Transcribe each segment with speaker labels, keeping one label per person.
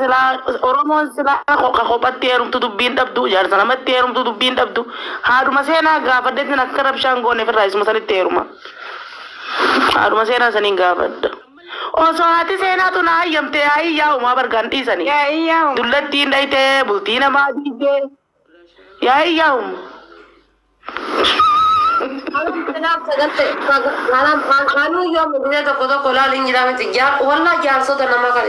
Speaker 1: zila Oromoon zila kophaatti heerumtu dubbiin dhabdu jaarsa namatti heerumtu dubbiin dhabdu haadhuma seenaa gaafaddeetiin akka rabshaan goone firraa isuma sanitti heeruma haadhuma seenaa saniin gaafadda osoo haati seenaatu na hayyamtee hayyaa'umaa bargaan dhiisanii dullattiin dhayitee bultii namaa dhiisee hayyaa'uma
Speaker 2: Kanu yom dia tak kola linjira mesti jar, wallah jar so dan nama kan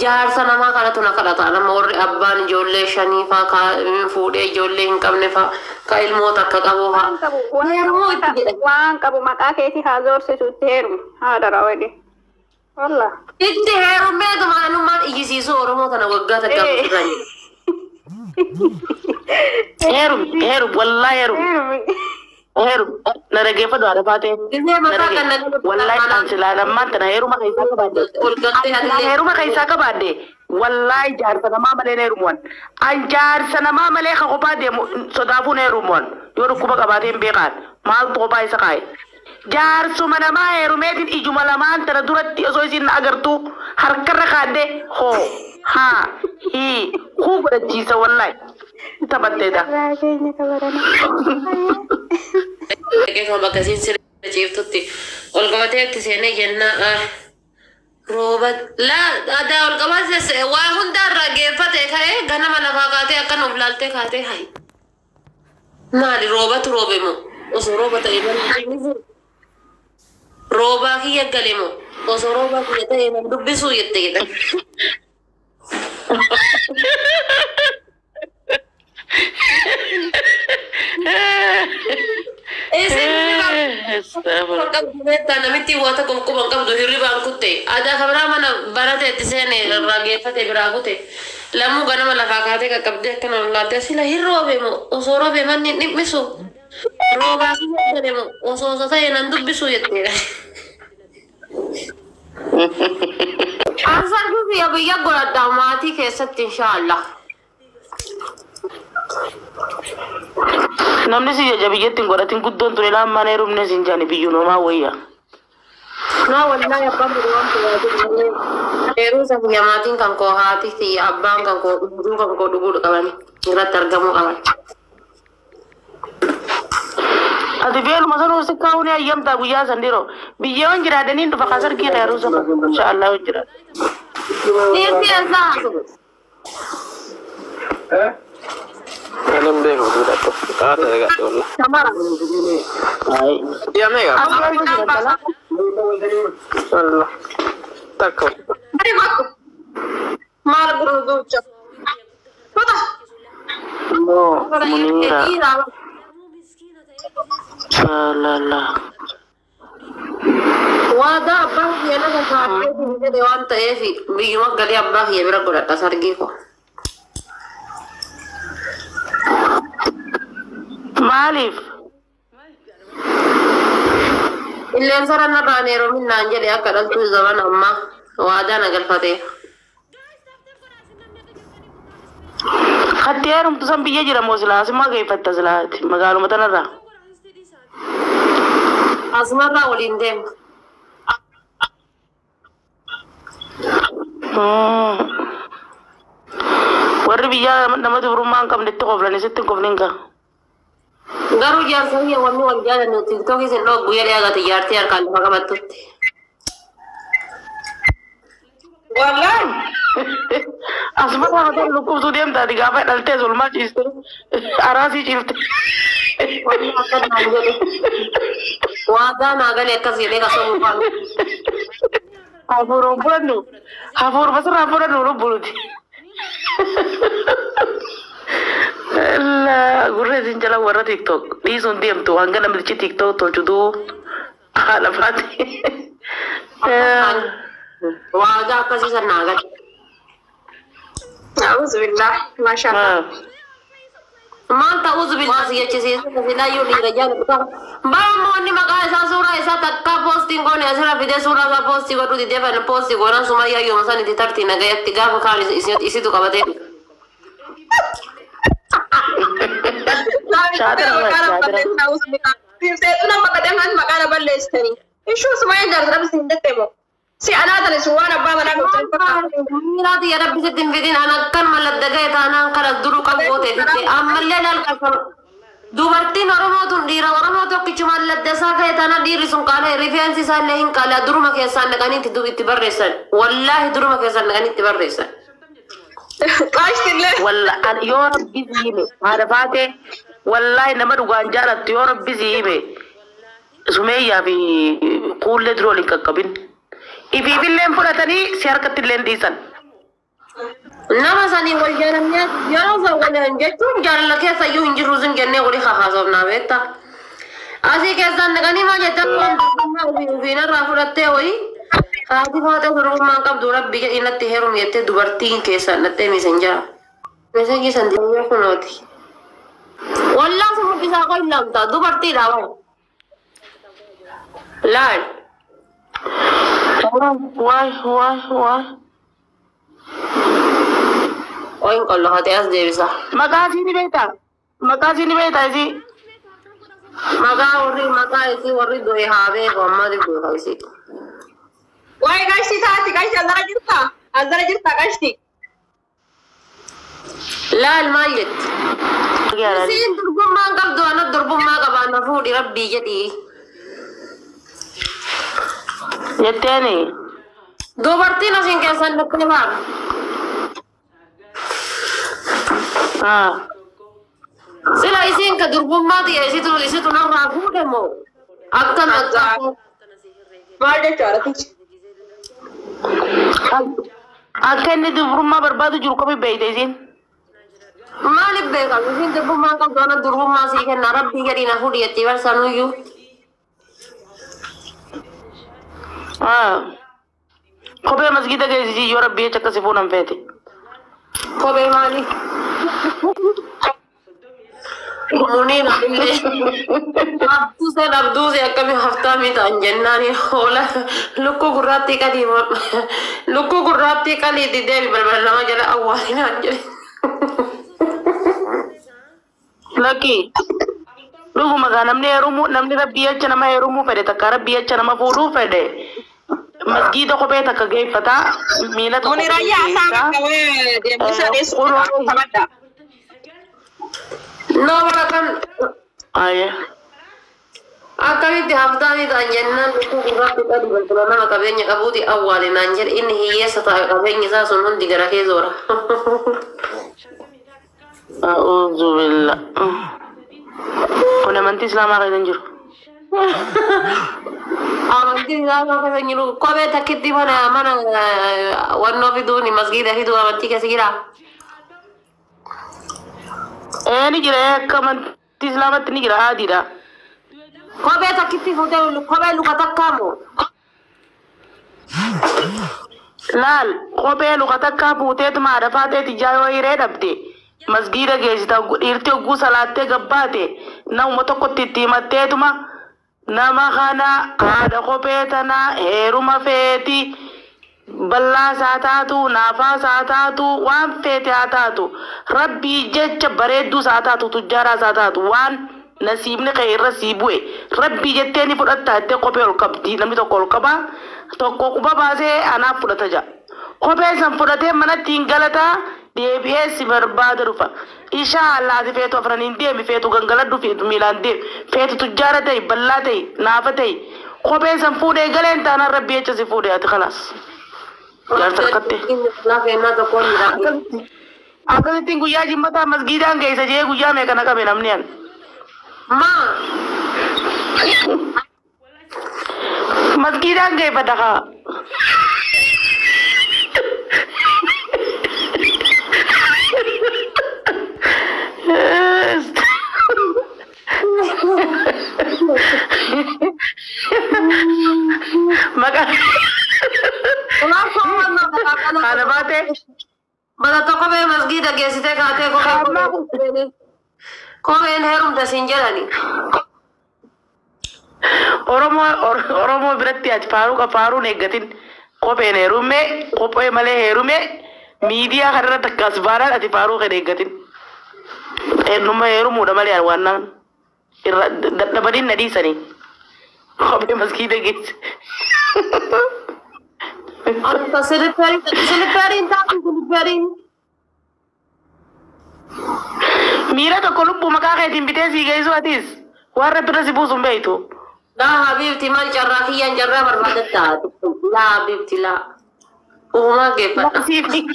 Speaker 2: jar sa nama kan tu nak kata nama orang abban jolle shanifa ka food jolle income ne fa ka ilmu tak kabu ha.
Speaker 3: Wang kabu maka kesi hazor se suterum ada rawedi. Wallah.
Speaker 2: Itu herum me tu mana man isi so orang mau tanah wagga tak kabu tanya.
Speaker 1: Herum wallah herum. Herum narage fa dwara fate wallahi kan sila lamman tana herum kai saka bade herum kai saka bade wallahi jar sana ma male ne rumon an jar sana ma male ka ko bade so dafu ne rumon yoru kuba ka bade mbeqat mal to bay sakai jar su mana ma herum edin ijumala man tana duratti so sin agartu har karra khade ho ha hi ku bada sa wallahi tabatte da
Speaker 2: Kau bakasin sih cip tuh, ol kawat ya kesini jenna robat lah ada ol kawat sih wah hundar rage pate kaya gana mana fakate akan oblalte kate hai mari robat robemu os robat ini roba kia galemu os robat kita ini dubbisu yette kita Namiti wata kumkum kam do hirri bangkute ada khabra mana barate tisene rage fate biragute lamu gana mala fakate ka kabde kan late sila hirro be mo osoro be man ni misu roba ki mo oso sa yana ndu bisu yette ansar ku ya be ya gola damati ke sat inshallah
Speaker 1: namni si jabiyetin goratin guddon tule la mane rumne sinjani biyuno ma waya
Speaker 2: na wallahi abban ruwan to eru sa yamatin kan ko hati si abban kan ko du kan ko dugu kawan ngira targamu kawan
Speaker 1: adi bel masaro se kawni ayam ta buya sandiro biyon jira denin to fakasar ki eru sa inshallah jira
Speaker 2: ini biasa
Speaker 4: Alam deh kalau sudah tuh, ada agak dulu.
Speaker 2: Kamar.
Speaker 1: ay
Speaker 4: Iya mega. Allah. Takut.
Speaker 2: Ayo masuk. Mal guru duca. Pada.
Speaker 1: no munira salala
Speaker 2: Wada abang dia na kan dia dewan ta evi. Biyuma gali abang ya bira gura ta sargi ko.
Speaker 1: malif
Speaker 2: Illen saranna banero min nanjele akadal tu zaman amma wada na galfate.
Speaker 1: khatyarum tu sambiye jira mosla asma gay fatta salat magalu matanara
Speaker 2: Asmarra ulindem.
Speaker 1: warri biya namatu rumman kam detto qoflani sittin qoflinka
Speaker 2: Garu jar sahiya wani wajala no TikTok isen no guyale aga tiyarti ar kan maga batutti.
Speaker 1: wallahi asma wa hada lukum tu dem tadi gafa dalte zulma chiste arasi chiste
Speaker 2: Wada na gale kasile ka so pan.
Speaker 1: Haburo buranu habur basra buranu rubuluti la gurre sinjala warra TikTok di sun dem tu angana milchi TikTok to judu ala fati
Speaker 2: Wada kasi sa nagat.
Speaker 3: A'udzu billah, masyaallah.
Speaker 2: Man ta'udzu billahi ya chisi la yuli rajal buka. Ba mo ni maga sa sura isa takka posting ko ni asira video sura sa posting ko di deba na posting ko ran sumaya yo masani di 30 na gayat tiga ko kali isi tu kabate.
Speaker 3: Saya itu nama kadang makana balle istari. Ishu semuanya jangan terus hindek tebo. سي أنا أدري سوانا بابا أنا
Speaker 2: ميراتي يا ربي ستين فيدين أنا كان ملت دقيت أنا كان الدرو كم قوتي أما اللي نالك dubartiin Oromootu dhiira Oromoo tokkichu malladdasaa ka'e tana dhiirri sun qaala rifeensi isaallee hin qaala duruma keessaan dhaqanii itti barreessan wallaahi duruma keessaan dhaqanii itti barreessan.
Speaker 3: Qaashtillee.
Speaker 1: Wallaahi yoo rabbi siime haadha faatee wallaahi nama dhugaan jaallattu yoo rabbi siime sumeeyyaa fi kuullee duroo hin qaqqabin. Ifiifilleen fudhatanii si harkatti illee dhiisan.
Speaker 2: Nama sanii wal jaalamnee yeroo san waliin jechuun jaalala keessa iyyuu hin jirru sun jennee walii haasofnaa beektaa. Asii keessaan dhaqanii maa jettan ofiinarraa fudhattee wayii haati faatee durummaan qabdu rabbi jedhinatti heerum jettee dubartiin keessaan dhattee misenjaa. Misenji san diimaa kunooti. Wallaa sun mul'isaa qoy lamtaa dubartiidha waan. Laal.
Speaker 1: Waay.
Speaker 2: Oin kalau hati as devisa.
Speaker 1: Makasih ni beta isi.
Speaker 2: Maka isi warri doi have gomma di doi isi.
Speaker 3: Why Kashti thaati Kashti andara jirta Kashti.
Speaker 2: Laal maayet. Isin durbummaa qabdu ana durbummaa qabaanna fuudhi rabbii jedhi.
Speaker 1: Jetteeni.
Speaker 2: Dubartiin asin keessan dhaqqee baara. Sila isin ke durbummaa tiya isitu narraa fuudhe moo akkan
Speaker 3: Maal jechuudha tichi.
Speaker 1: Akka inni durbummaa barbaadu jiru kami beeyte isin.
Speaker 2: Maaliif beekamu isin durbummaa qabdu ana durbummaa sii kenna rabbii gadi na fuudhi jettee barsanuyyuu.
Speaker 1: Kophee masgiida geessisii yoo rabbii jecha akkasii fuudhan feete.
Speaker 2: Kophee maali? Muniin abduuse akkami haftaa miidhaan jennaani oola lukkuu gurraattii qaliiti deebi balbala nama jala awwaalinaan jedhe.
Speaker 1: Lakki dhuguma gaa namni rabbii jecha nama heerumuu fedhe takka rabbii jecha nama fuudhuu fedhe. Masgiida kophee takka geeffataa miila tokko
Speaker 3: geeffataa.
Speaker 2: No barakan.
Speaker 1: Aye.
Speaker 2: Akkamitti haftaa miidhaan jennaan lukkuu gurraattii qadi balbala nama qabeenya qabuuti awwaalinaan jedhe inni hiyyeessa taa'e qabeenyi isaa sun hundi gara kee zoora.
Speaker 1: A'uudhu billah. Kun amantii islaamaa keessa hin jiru.
Speaker 2: Amantii islaamaa keessa hin jiru. Kophee takkitti mana wannoo fiduuni masgiida fiduu amantii keessa jiraa.
Speaker 1: Ni jira akka amantii islaamatti ni jira adiidha.
Speaker 2: Kophee takkitti fuutee kophee luka takkaa moo?
Speaker 1: Laal kophee luka takkaa fuuteetuma haadha faateeti jaayoo hiree dhabde masgiida geessita dhiirti hogguu salaattee gabbaate nama tokkotti itti himatteetuma nama kana haadha kophee tanaa heeruma feeti. Balaa saataatu naafaa saataatu waan feete haa taatu rabbii jecha bareedduu saataatu tujjaaraa saataatu waan nasiibni kee irra sii bu'e rabbii jettee ni fudhatta jettee kophee ol qabdi namni tokko ol qabaa tokko quba baasee anaaf fudhata ja'a kophee san fudhatee manatti hin galataa deebi'ee si barbaada dhufa inshaallah ati feetu afraniin deemi feetu gangaladhu feetu miilaan deemi feetu tujjaara ta'e bal'aa ta'e naafa ta'e kophee san fuudhee galeen taanaan rabbii jecha si fuudhee ati khalaas. Akkasittiin guyyaa jimmataa masgiidaan keessa jee guyyaa meeqana qabe namni an. Masgiidaan geeffadha kaa. Maka Kana baate
Speaker 2: bada tokko bee masgiida geessitee kaatee kopheen heerumta siin jedhani.
Speaker 1: Oromoo biratti ati faaruun eeggatin kopheen heerume kophee malee heerume miidiyaa kanarra takkaas baanaan ati faaruu kan eeggatin. Eenyummaa heerumuudha malee waan irra dadhabaniin na dhiisanii kophee masgiida geesse.
Speaker 2: أنت سلبرين تاكل سلبرين.
Speaker 1: ميرا تقولوا مكاكي تنبتسي جايزو أتيس وارد برسي بوسم بيتو.
Speaker 2: لا حبيبتي ما جراكيا جرا بربادتها. لا حبيبتي لا. وما جبت.
Speaker 1: سيفي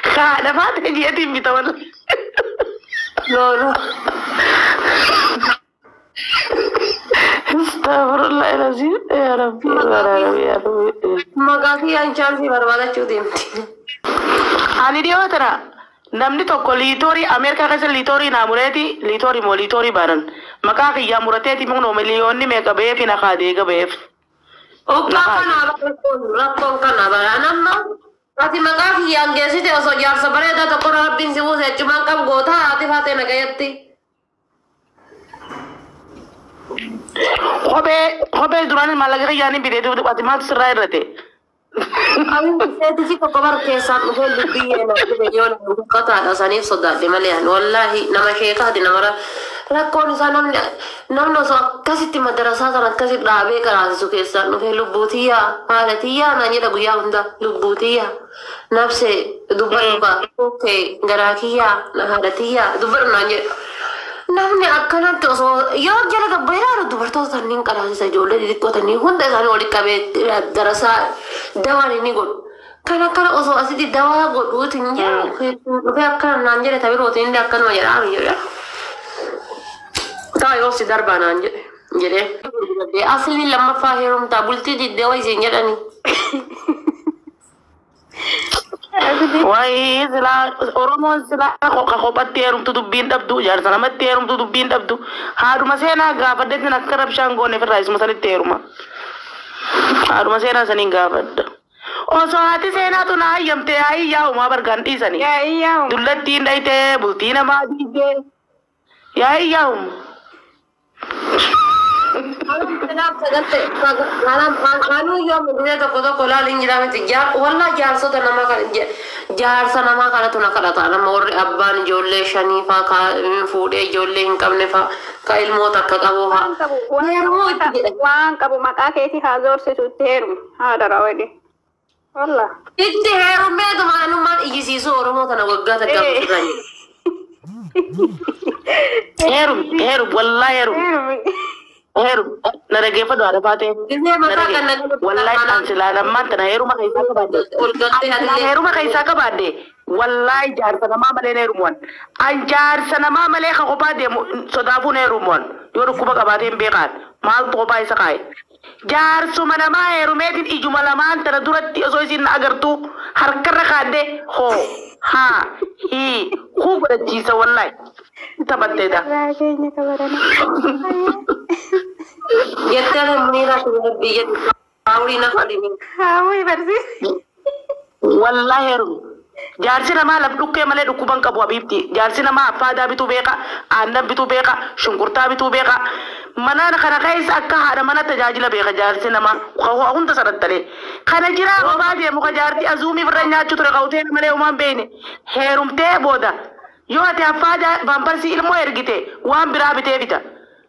Speaker 1: خانا ما تجي تنبتا ولا.
Speaker 2: لا.
Speaker 1: استغفر الله العظيم يا ربي يا ربي.
Speaker 2: مكاكي أنشان في بربادة شودين.
Speaker 1: Ani dia tera namni tokko liitori Ameerikaa keessa liitori naamureeti liitori moo liitori baran maqaa kiyyaa murateeti muknoo miliyoonni meeqa beefi na kaadee gabeef.
Speaker 2: Okaa kana rakkoon kana baranamma ati maqaa kiyyaan geessite osoo jaarsa bareedaa tokko rabbiin si buuse achumaan qabu gootaa ati faatee nagayatti.
Speaker 1: Kophee duraan maallaqa kiyyaanii bitee ati maaltu sirraa irrate.
Speaker 2: Amin saya sih kok kabar kesan udah lebih enak video kata ada sanif soda di Malian wallahi nama syekh di nama lakon sana nam no so kasih tim madrasah sana kasih dabe keras su kesan udah lubutia malatia nanya da guya unda lubutia nafse dubar ka oke garakia nah hadatia dubar nanya namni akkana to so yo jala ga bayra dubar to sannin kala sa jole di ko tani hunde sa no likabe darasa dawani ni god kana kana oso asidi dawa god utin ya ko akkana nanjere tabi rotin de akkana majara yo ta yo si darba nanje jere de asli lamma fahirum ta bulti di dewa zinjadani
Speaker 1: Wai sila Oromo sila ako paterum tu dubin dabdu jar sana materum tu dubin dabdu haru masena gafade na corruption go ne rais masani teruma haru masena sani gafad o so ati sena tu na yamte ai ya uma bar ganti sani
Speaker 3: Ya iya.
Speaker 1: dullati ndai te bultina ma dije ya ya
Speaker 2: Kenapa segante? Kalau yang menjadi tokoh kola linjira mesti jar, wallah jar so tu nama kan jar sa nama kan tu nak kata nama orang abban jolle shanifa ka fude jolle income nefa ka ilmu tak kamu ha.
Speaker 3: Wan kabu maka kesi hazor se suterum. Ada rawedi. Wallah.
Speaker 2: Itu herum me tu mana numan isi so orang mau tanah wagga tak kamu tanya.
Speaker 1: herum wallah herum narage fa dwara fate wallahi an silala man tan herum kai saka bade herum kai saka bade wallahi jar sana mama le herum wan an jar sana mama le ko bade so dafu herum wan yoru kuba ka bade be qat mal to bay sakai jar su mana ma herum edin ijumala man tan durati so isin agartu har karra khade ho ha hi ku bada sa wallahi tabatte da
Speaker 3: Rajanya kabarana.
Speaker 2: Yettana munira tu biye awri na khadi min.
Speaker 3: Hawi barsi.
Speaker 1: Wallahi herum jaarsina ma lab dukke male dukku banka bo bibti jaarsina ma fada bitu beka annab bitu beka shunkurta bitu beka mana kana kais akka hada mana tajajila beka jaarsina ma ko hunta sarattale kana jira ko baade mu ka jaarti azumi biranya chutre qawte male umman beene herum te boda yo ate afada bamparsi ilmo ergite wan birabite bita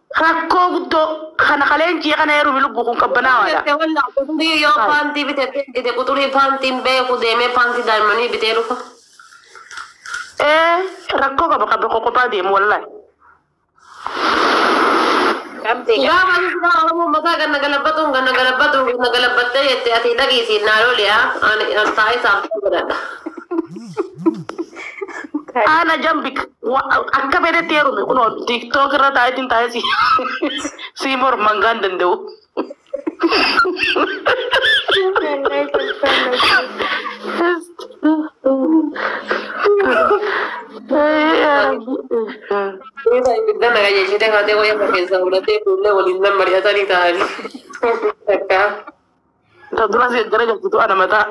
Speaker 1: rakko guddo kana kalenji kana herum lubbu kun kabana wala
Speaker 2: Wala kuturi yo panti bite bite kuturi panti be kudeme panti dalmani bite ruko.
Speaker 1: rakko ka baka ko pa de wallahi
Speaker 2: Gak masih sudah kamu masa kan nagalabat ya hati lagi sih naro ya an sai sampai berada.
Speaker 1: ana jambik akka bede teru me kuno tiktok rata itin taisi simor mangan dendo
Speaker 2: Kita nak aja kita kata kau yang pakai sahabat itu boleh boleh Maria tadi tadi.
Speaker 1: tak jelas ya gara gitu ana mata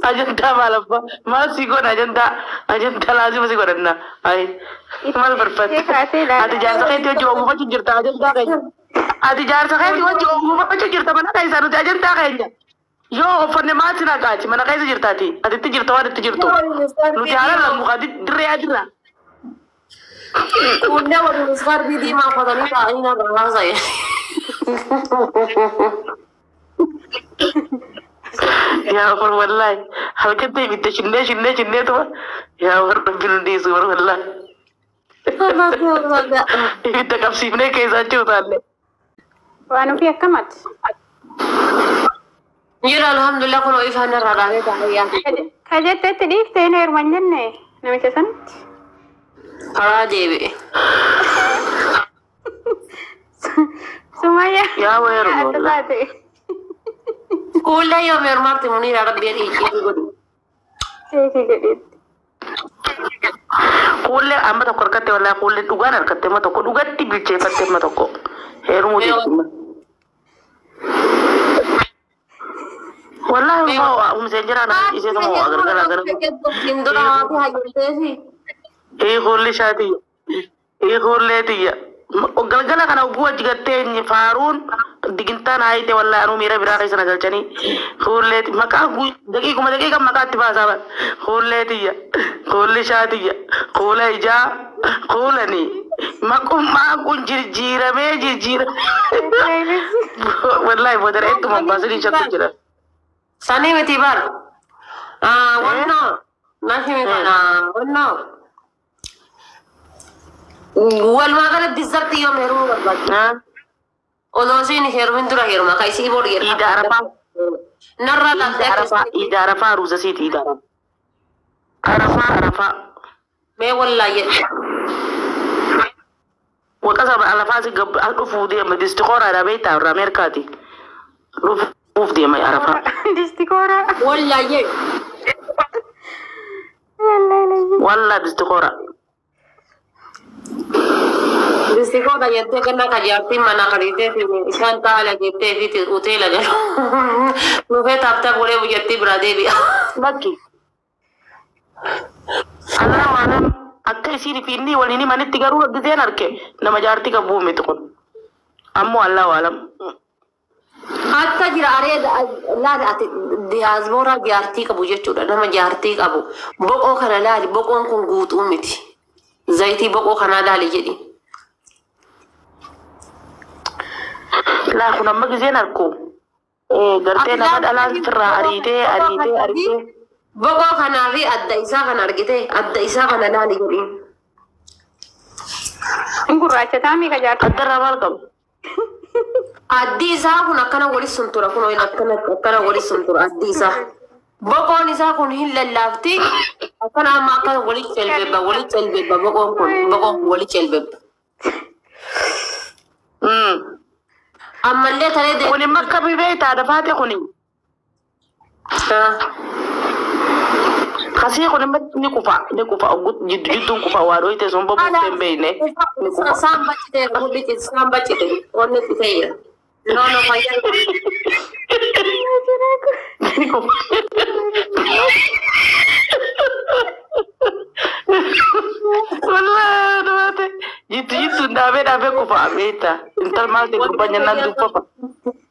Speaker 1: ajanta malappa masih gua ajanta lazim masih gua renna ai mal berfat ati jangan sakit dia jogu macam jirta ajanta kayaknya ati jangan sakit dia jogu macam jirta mana kayak sanu ajanta kayaknya yo fanne mati na gaji mana kayak jirta ati ati jirta wadi jirta lu jalan lah muka di dire aja lah
Speaker 2: كنا ونسخر بدي ما فضلني تعينا بالغازة
Speaker 1: يا أخي والله هل كنت بتشني توا يا رب الديس والله إنت كم سيبني كيسا تشوفني
Speaker 3: وأنا فيها كمت
Speaker 2: يلا الحمد لله كنا يفهمنا الرجال تعيا
Speaker 3: كجت تديك تينير من جنة نمشي سنت
Speaker 2: راجبي
Speaker 3: سمية
Speaker 1: يا وير والله
Speaker 2: كل يوم يرمرت مني ربي يجي
Speaker 1: كل أما تقول كتير ولا كل دوغان الكتير ما تقول دوغان تبيجي كتير ما تقول هيرو مجيء والله هو مسجرنا إذا ما هو أقدر إيه كل شادي إيه كل تيجي وقلقنا كنا أبوه جعتين فارون دقنتان هاي تي والله أنا ميرا برا كيسنا جالجاني خولت مكان دقيقة مكان تبا سبب خولت خول شادي خول إجا خولني ما كون جيرة والله بدر إنتو مباسرين شكل جرا
Speaker 2: سني متبار ونا نحن ونا والما كانت ديزرت يوم هرو برباد ودوسين هرو من ترى هرو ما كايسي بوري
Speaker 1: إدارة إدارة روزا سيت إدارة عرفة
Speaker 2: ما والله
Speaker 1: وكذا على فاز قبل ألفو دي ما دستخورة على بيتها راميركاتي رفوف دي ما عرفة
Speaker 3: دستخورة
Speaker 1: والله دستخورة
Speaker 2: دستخورة يدي كنا كجارتي منا خريطة في شان تالا جبتة في أوتيل أجل نوفي تابتا بولي وجدتي برادي بيا
Speaker 1: بكي الله أعلم أكيد سيري فيني وليني ماني تجارو لقيتين أركي نما جارتي كبوه متكون أمو الله أعلم
Speaker 2: حتى جراري لا ديازمورا جارتي كبو جتشودا نما جارتي كبو بقو كنا لالي بقو نكون قوت أمتي زيتي بقو كنا لالي جدي
Speaker 1: لا كنا مجزين أركو قرتي نما دلالة ترى أريتي
Speaker 2: بقو كنا في أدى إسا كنا أرجتي أدى إسا كنا لالي جدي
Speaker 3: نقول راجع تامي كجارتي
Speaker 1: قدر رمالكم
Speaker 2: أدي إسا كنا كنا ولي سنتورا كنا إلى كنا ولي سنتورا أدي إسا بقو نسا كنا هلا لافتي كنا ما كنا ولي تلبب بقو ولي تلبب أما اللي ترى ده
Speaker 1: كوني مكة ببيت هذا فاتي كوني خسي كوني مت نكوفا أقول جدون كوفا واروي تزوم بابو تنبينه نكوفا
Speaker 2: سامبا تيجي كل سامبا تيجي كون تيجي no falla
Speaker 1: والله دواتي jitu ndabe kufa beta intal malte kupanya nandu papa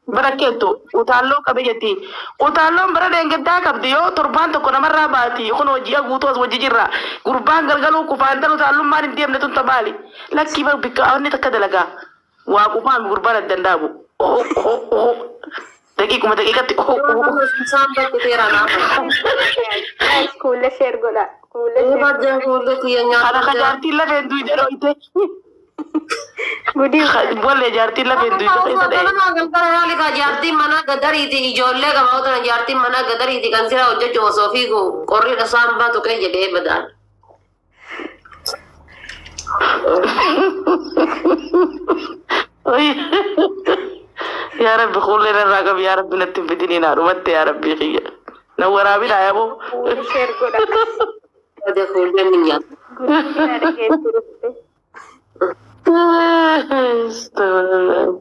Speaker 1: baraketo utalo kabejeti utalo barade ngeda kabdi yo turban to kona marra bati kono jiya guto wajijira gurban galgalu kufa antal utalo mari ndiem netun tabali lakki ba bika awni takadalaga wa kufa gurban dandabu دقيقة
Speaker 3: كل شيء قولا
Speaker 1: أنا خجارتي لا بين دوي درويته
Speaker 3: بدي
Speaker 1: ولا جارتي لا بين دوي درويته
Speaker 2: أنا ما قلت أنا لك جارتي منا قدري تي جول لك ما أنا جارتي منا قدري تي كان سيرا وجه جوسوفي كو قري رسام باتو كي جدي بدان
Speaker 1: يا رب خول لنا الرقم يا رب نتم في ديننا رمت يا رب خير نورا بنا يا ابو
Speaker 3: شير قولا
Speaker 2: هذا خول من
Speaker 3: قولا